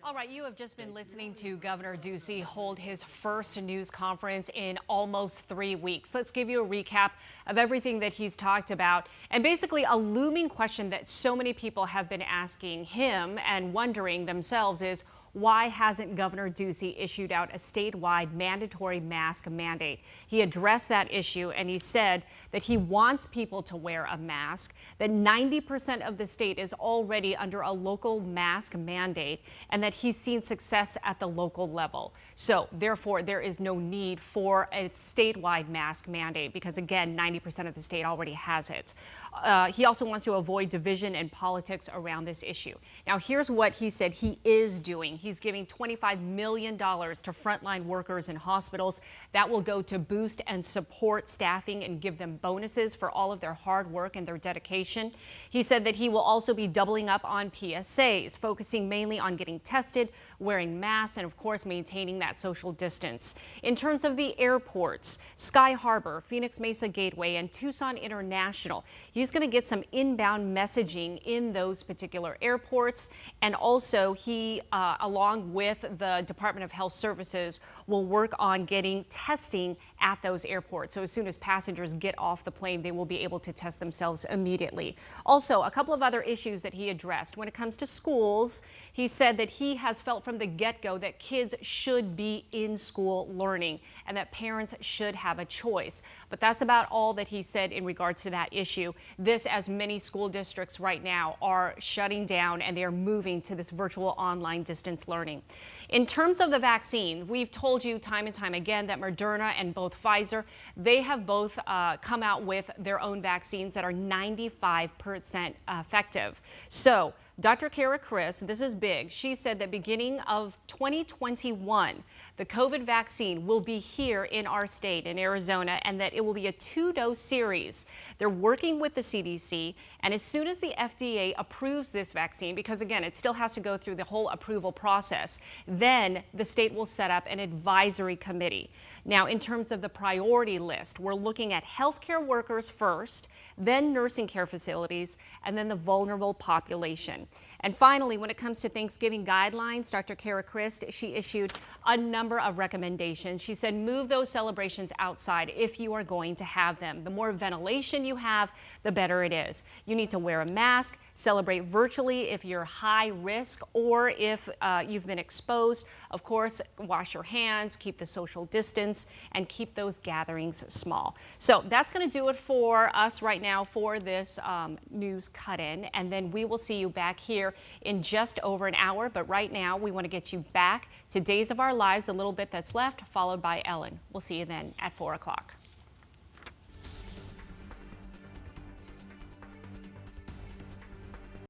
All right, you have just been listening to Governor Ducey hold his first news conference in almost 3 weeks. Let's give you a recap of everything that he's talked about, and basically a looming question that so many people have been asking him and wondering themselves is, why hasn't Governor Ducey issued out a statewide mandatory mask mandate? He addressed that issue and he said that he wants people to wear a mask, that 90% of the state is already under a local mask mandate, and that he's seen success at the local level. So therefore, there is no need for a statewide mask mandate because, again, 90% of the state already has it. He also wants to avoid division and politics around this issue. Now, here's what he said he is doing. He's giving $25 million to frontline workers in hospitals. That will go to boost and support staffing and give them bonuses for all of their hard work and their dedication. He said that he will also be doubling up on PSAs, focusing mainly on getting tested, wearing masks, and of course maintaining that social distance. In terms of the airports, Sky Harbor, Phoenix Mesa Gateway, and Tucson International, he's going to get some inbound messaging in those particular airports, and also he, along with the Department of Health Services, will work on getting testing at those airports. So as soon as passengers get off the plane, they will be able to test themselves immediately. Also, a couple of other issues that he addressed. When it comes to schools, he said that he has felt from the get-go that kids should be in school learning and that parents should have a choice. But that's about all that he said in regards to that issue. This, as many school districts right now are shutting down and they're moving to this virtual online distance learning. In terms of the vaccine, we've told you time and time again that Moderna and both Pfizer, they have both come out with their own vaccines that are 95% effective. So Dr. Kara Chris, this is big. She said that beginning of 2021, the COVID vaccine will be here in our state, in Arizona, and that it will be a 2-dose series. They're working with the CDC, and as soon as the FDA approves this vaccine, because again, it still has to go through the whole approval process, then the state will set up an advisory committee. Now, in terms of the priority list, we're looking at healthcare workers first, then nursing care facilities, and then the vulnerable population. And finally, when it comes to Thanksgiving guidelines, Dr. Kara Christ, she issued a number of recommendations. She said, move those celebrations outside if you are going to have them. The more ventilation you have, the better it is. You need to wear a mask, celebrate virtually if you're high risk or if you've been exposed. Of course, wash your hands, keep the social distance, and keep those gatherings small. So that's going to do it for us right now for this news cut-in, and then we will see you back here in just over an hour. But right now, we want to get you back to Days of Our Lives, a little bit that's left, followed by Ellen. We'll see you then at 4 o'clock.